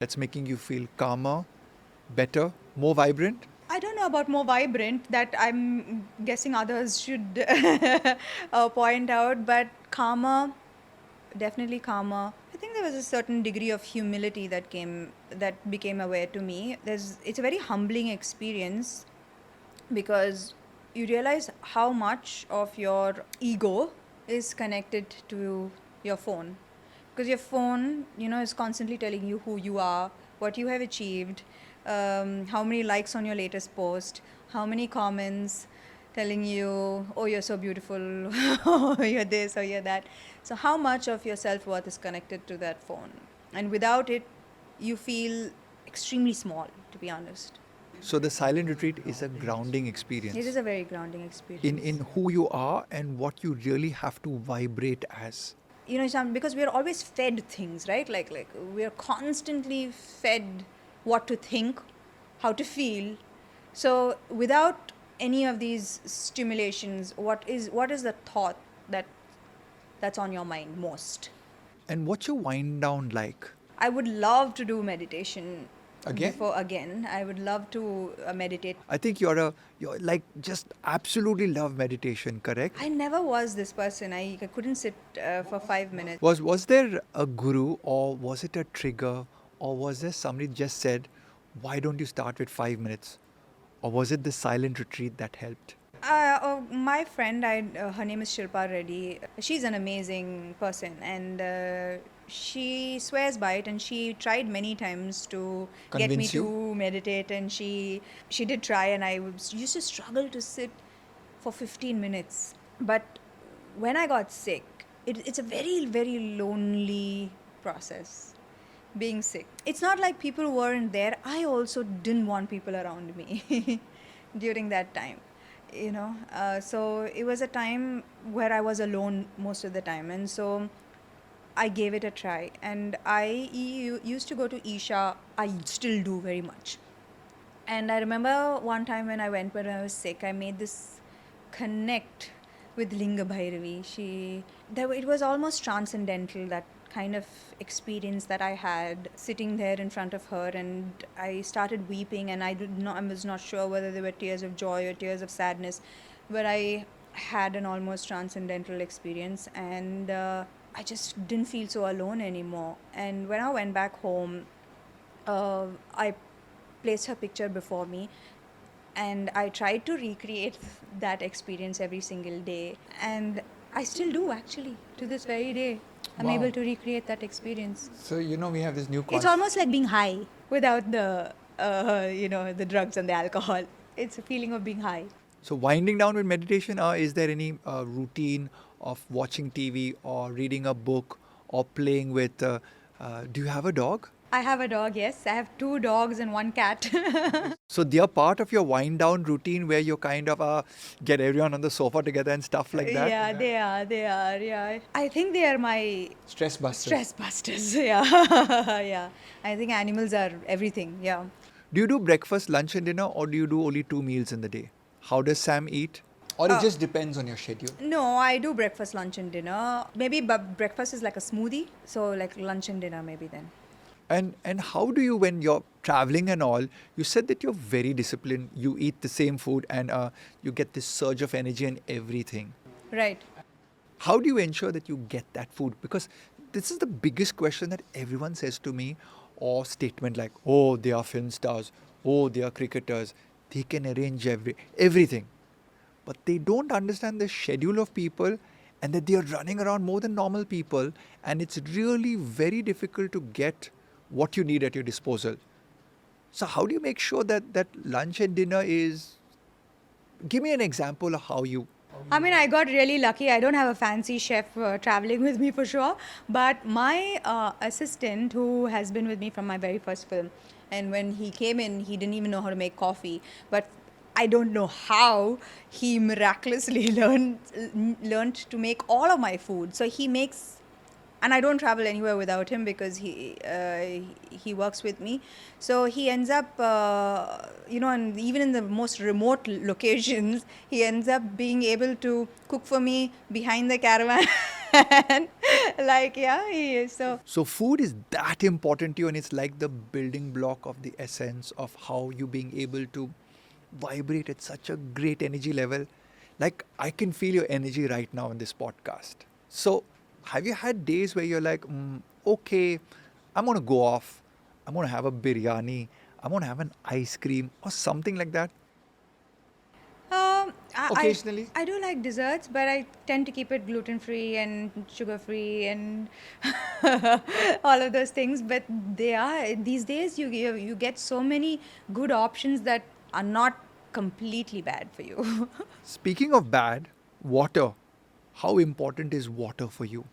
that's making you feel calmer, better, more vibrant? I don't know about more vibrant, that I'm guessing others should point out, but calmer, definitely calmer. I think there was a certain degree of humility that became aware to me. It's a very humbling experience because you realize how much of your ego is connected to your phone, because your phone, is constantly telling you who you are, what you have achieved, how many likes on your latest post, how many comments telling you, oh, you're so beautiful, or you're this or you're that. So how much of your self-worth is connected to that phone, and without it you feel extremely small, to be honest. So the silent retreat is a grounding It is experience a very grounding in experience. who you are and what you really have to vibrate as. Because we are always fed things, right? Like we are constantly fed what to think, how to feel. So without any of these stimulations, what is the thought that's on your mind most? And what's your wind down like? I would love to do meditation Again? before again. I would love to meditate. I think you're like just absolutely love meditation, correct? I never was this person. I couldn't sit for 5 minutes. Was there a guru, or was it a trigger, or was there somebody just said, why don't you start with 5 minutes? Or was it the silent retreat that helped? My friend, her name is Shilpa Reddy. She's an amazing person, and she swears by it. And she tried many times to get me Convince you? to meditate, and she did try, and used to struggle to sit for 15 minutes. But when I got sick, it's a very, very lonely process. Being sick, it's not like people weren't there. I also didn't want people around me during that time. So it was a time where I was alone most of the time, and so I gave it a try. And used to go to Isha. I still do very much. And I remember one time when I was sick, I made this connect with Linga Bhairavi. It was almost transcendental, that kind of experience that I had sitting there in front of her, and I started weeping, and I was not sure whether they were tears of joy or tears of sadness, but I had an almost transcendental experience, and I just didn't feel so alone anymore. And when I went back home, I placed her picture before me, and I tried to recreate that experience every single day. And I still do, actually, to this very day. I'm Wow. able to recreate that experience. So, we have this new It's almost like being high without the drugs and the alcohol. It's a feeling of being high. So, winding down with meditation, is there any routine of watching TV or reading a book or playing with? Do you have a dog? I have a dog, yes. I have 2 dogs and 1 cat. So, they are part of your wind down routine where you kind of get everyone on the sofa together and stuff like that? Yeah, they are. They are. Yeah. I think they are my Stress busters. stress busters. Yeah. Yeah. I think animals are everything. Yeah. Do you do breakfast, lunch, and dinner, or do you do only 2 meals in the day? How does Sam eat? Or it just depends on your schedule? No, I do breakfast, lunch, and dinner. Maybe but breakfast is like a smoothie. So, like lunch and dinner, maybe then. And how do you, when you're traveling and all, you said that you're very disciplined, you eat the same food, and you get this surge of energy and everything. Right. How do you ensure that you get that food? Because this is the biggest question that everyone says to me, or statement like, oh, they are film stars, oh, they are cricketers, they can arrange everything. But they don't understand the schedule of people, and that they are running around more than normal people, and it's really very difficult to get what you need at your disposal. So how do you make sure that lunch and dinner is? Give me an example of how you. I mean, I got really lucky. I don't have a fancy chef traveling with me for sure. But my assistant, who has been with me from my very first film, and when he came in, he didn't even know how to make coffee. But I don't know how he miraculously learned to make all of my food. So he makes, and I don't travel anywhere without him because he works with me. So he ends up, and even in the most remote locations, he ends up being able to cook for me behind the caravan. and like, yeah, he is. So So food is that important to you, and it's like the building block of the essence of how you being able to vibrate at such a great energy level. Like I can feel your energy right now in this podcast. So have you had days where you're like, okay, I'm gonna go off, I'm gonna have a biryani, I'm gonna have an ice cream or something like that occasionally? I do like desserts, but I tend to keep it gluten free and sugar free and all of those things. But they are these days you get so many good options that are not completely bad for you. Speaking of bad, water. How important is water for you?